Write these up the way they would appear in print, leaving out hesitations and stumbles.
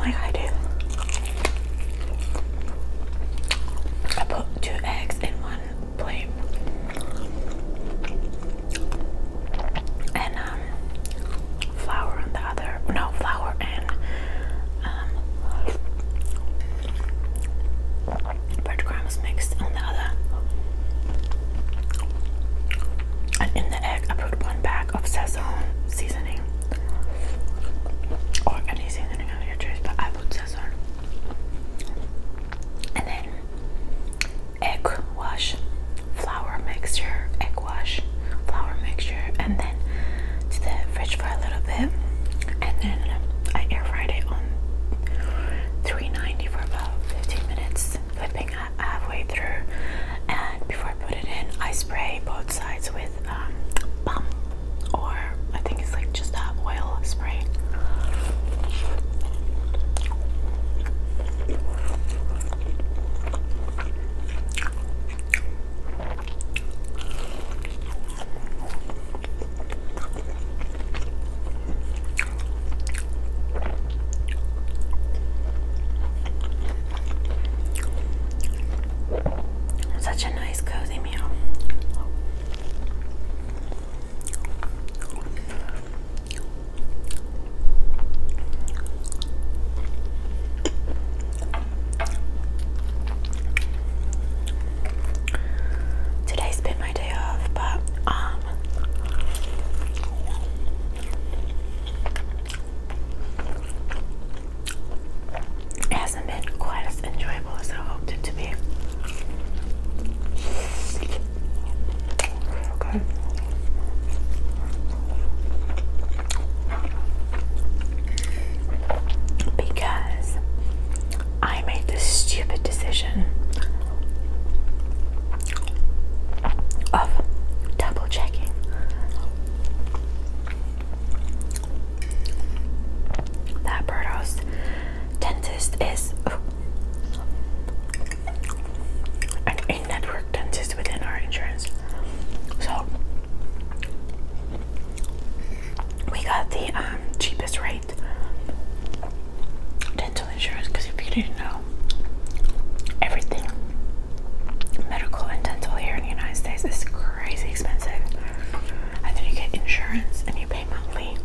like I do. I put 2 eggs in one plate and flour on the other. No, flour and breadcrumbs mixed on the other. And in the egg, I put 1 bag of sesame seasoning, or any seasoning of your choice, but I put sesame. And then egg wash, flour mixture, egg wash, flour mixture, and then to the fridge for a little bit. And then I air fried it on 390 for about 15 minutes, flipping halfway through. And before I put it in, I spray both sides with balm, or I think it's like just that oil spray. Such a nice cozy meal. Today's been my day off, but it hasn't been quite as enjoyable as I hoped it to be. Okay. Because I made this stupid decision of double checking that Berto's dentist is an in-network dentist within our insurance. So we got the cheapest rate dental insurance, because if you didn't know, everything medical and dental here in the United States is crazy expensive. And then you get insurance and you pay monthly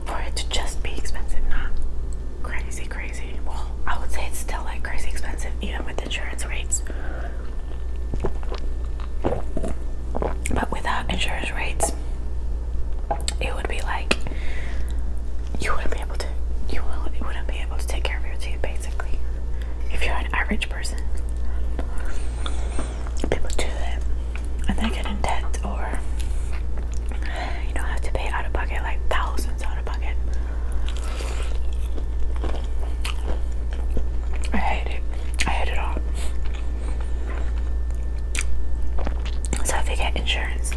for it to just be expensive, not crazy. Well, I would say it's still like crazy expensive even with insurance rates. But without insurance rates, it would be like you wouldn't be able to take care of your teeth, basically. If you're an average person, people do it and they get in debt, or you don't have to pay out of pocket, like thousands out of pocket. I hate it all. So if you get insurance,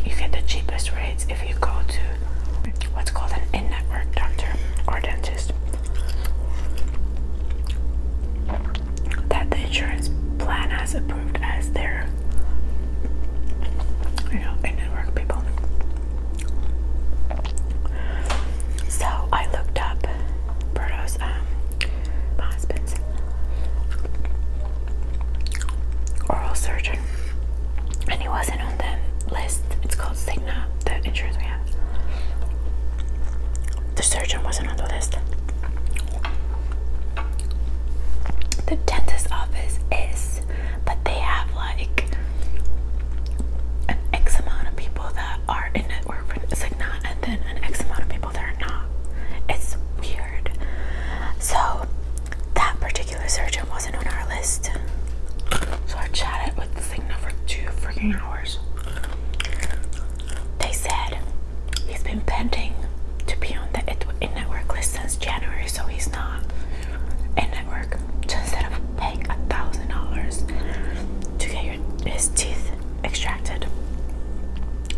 you get the cheapest rates if you go to what's called an in-network doctor or dentist that the insurance plan has approved as their, in-network people. So I looked up Berto's, my husband's oral surgeon, and he wasn't on the list. It's called Cigna, the insurance we have. The surgeon wasn't on the list. The dentist office is, but they have like an X amount of people that are in network for Cigna, and then an X amount of people that are not. It's weird. So that particular surgeon wasn't on our list. So I chatted with Cigna for 2 freaking hours. They said he's been pending to be on the in-network list since January, so he's not in-network. So instead of paying $1,000 to get his teeth extracted,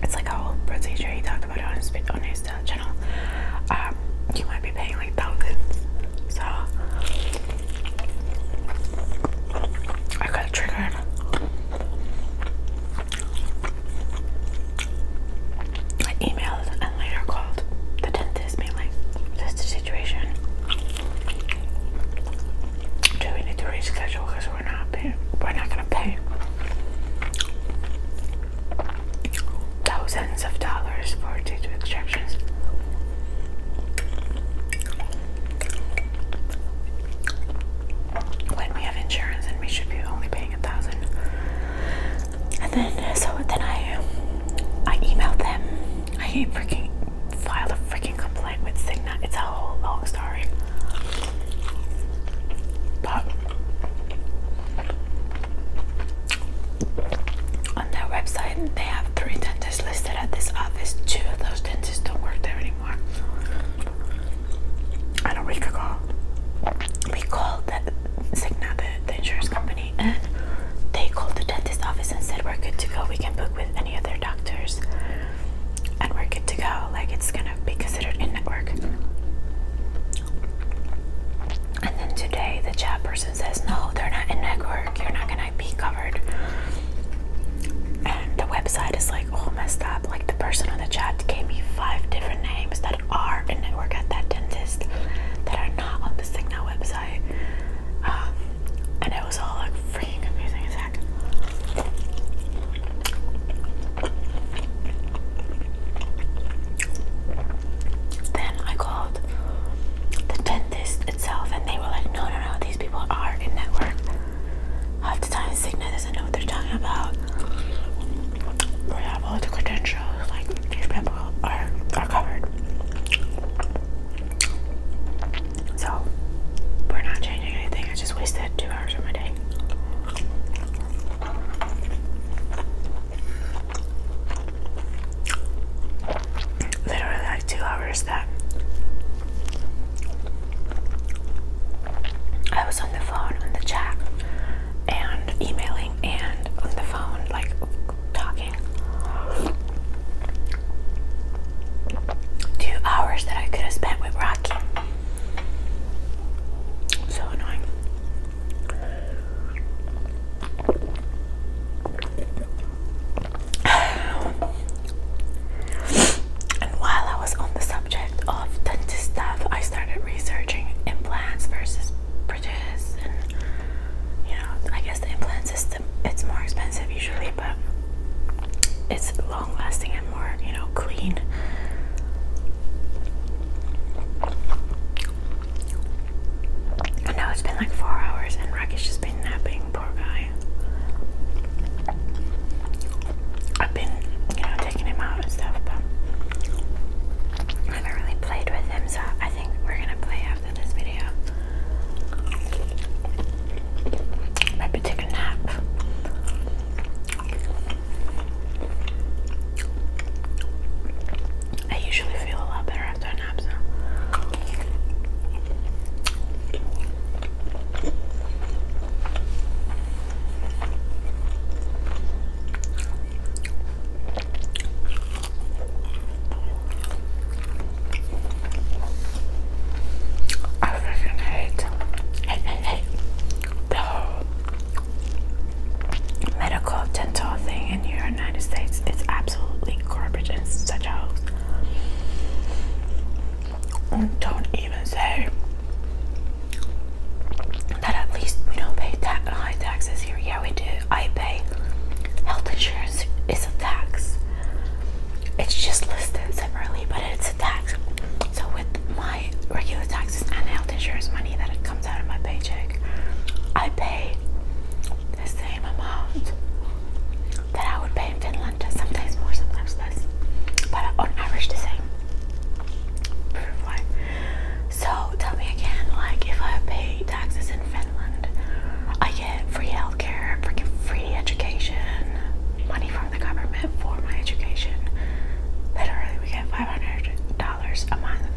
it's like a whole procedure. He talked about it on his channel. You might be paying like thousands. So I got triggered. he freaking filed a freaking complaint with Cigna. It's a whole long story. But on their website, they have 3 dentists listed at this office. 2 of those dentists don't work there anymore. And a week ago, we called Cigna, the insurance company, and they called the dentist office and said we're good to go. We can book with any of their doctors, and we're good to go. Like, it's gonna be considered in network. And then today, the chat person says no, they're not in network. You're not gonna be covered. And the website is like all messed up. Like, the person on the chat gave me 5 different names that are in network at that dentist that are not on the Cigna website. And it was all like freaking confusing as heck. Then I called the dentist itself and they were like, no, these people are in network. Half the time Cigna doesn't know what they're talking about. We have all the credentials, like these people are covered. So we're not changing anything. I just wasted 2 hours of my day. Literally like 2 hours that I was on the phone, on the chat, and emailing, and on the phone, like talking. 2 hours that I could have spent with Rocky. So annoying. And while I was on the subject of dentist stuff, I started researching implants versus bridges, and you know, I guess the implant system, it's more expensive usually, but it's long lasting and more, you know, clean. And now it's been like 4 hours and Rocky's just been napping, poor guy. I've been, you know, taking him out and stuff, but I haven't really played with him, so I think we're gonna play after this video. Maybe take a nap. I usually feel a lot better after a nap, so. I freaking hate the whole medical dental thing in the United States. It's absolutely garbage and such a hoax. Don't even say that at least we don't pay high taxes here. Yeah, we do. I pay. Health insurance is a tax. It's just listed separately, but it's a tax. So with my regular taxes and health insurance money that it comes out of my paycheck, I pay the same amount that I would pay in Finland. Sometimes more, sometimes less, but on average the same. Why? So tell me again, like, if I pay taxes in Finland, I get free healthcare, freaking free education, money from the government for my education. Literally, we get $500 a month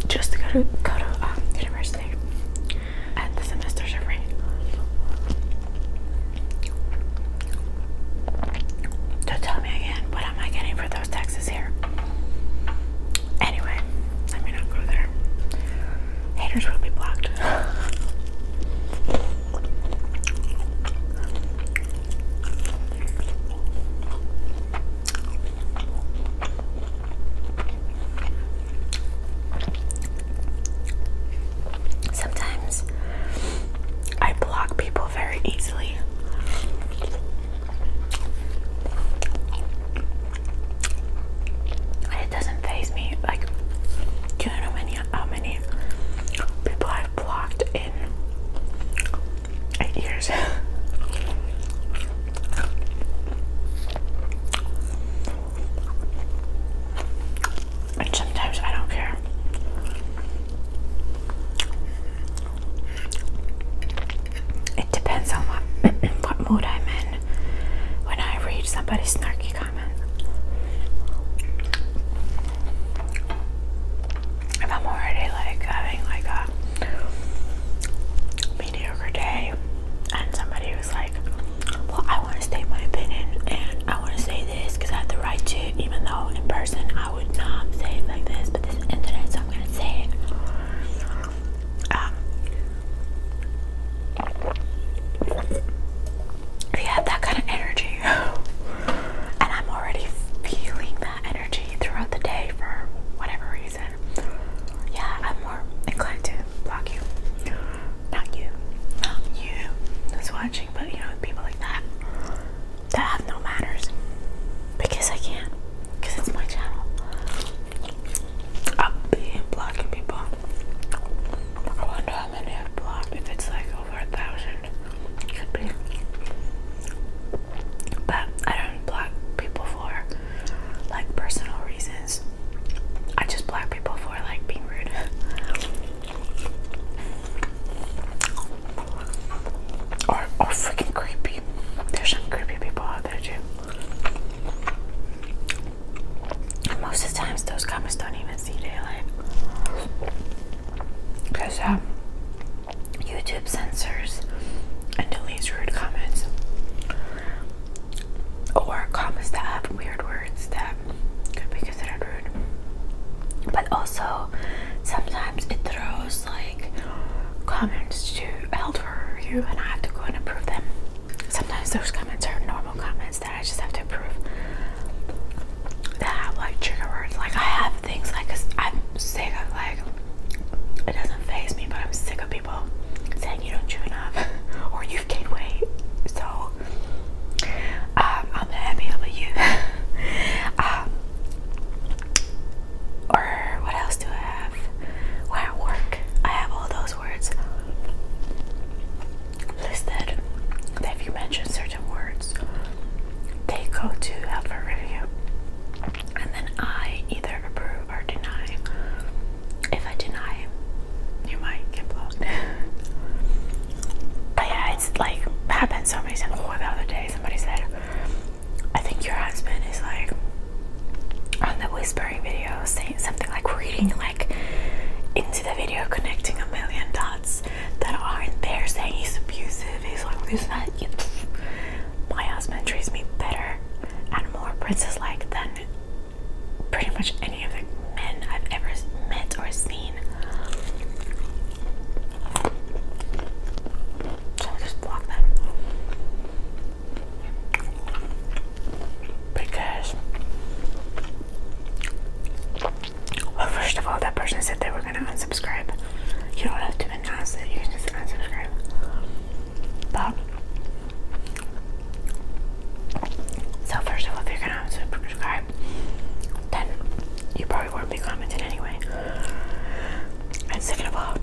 just to go to university, and the semesters are free. So tell me again, what am I getting for those taxes here? Anyway, let me not go there. Haters will be blocked. Sometimes I block people very easily. And it doesn't faze me. Like, do you know how many people I've blocked somebody's snarky comment. If I'm already like having like a mediocre day and somebody was like, well, I want to state my opinion and I want to say this because I have the right to, even though in person I would not say it like this, but this is internet, so I'm gonna say it. If you have that kind of energy and I'm already feeling that energy throughout the day for whatever reason, yeah, I'm more inclined to block you. Not you who's watching, but you know, people like that have no manners, because I can, because it's my channel. I'll be blocking people. I wonder how many I've blocked, if it's like over 1,000. Could be. But I don't block people for like personal reasons. I just block people for like being rude. Or freaking creepy. There's some creepy people out there too. And most of the times those comments don't even see daylight. Because YouTube censors and deletes rude comments. Or comments that have weird words that could be considered rude. But also, sometimes it throws like comments to held for review and I have to go and approve them. Sometimes those comments are normal comments that I just have to approve. That have like trigger words. Like I have things like, I'm sick of like, it doesn't faze me, but I'm sick of people saying you don't chew enough or you've gained weight. So I'm happy about you. Or what else do I have? Where at work, I have all those words listed. If you mention certain words, they go to help for review, and then I either approve or deny. If I deny, you might get blocked. But yeah, it's like happened so many times. Oh, the other day somebody said, I think your husband is like on the whispering video saying something like reading like into the video, connecting a million dots that aren't there, saying he's abusive, he's like this, that. My husband treats me better and more princess-like than pretty much any of the men I've ever met or seen. So I'll just block them. Because, well, first of all, that person said they were gonna unsubscribe. You don't have to announce it, you can just unsubscribe. But, so first of all, if you're gonna unsubscribe, then you probably won't be commenting anyway. And second of all,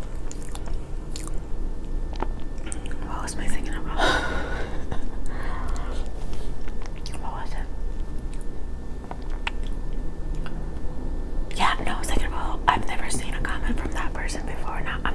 what was my thinking about? What was it? Yeah, no, second of all, I've never seen a comment from that person before. Now, I'm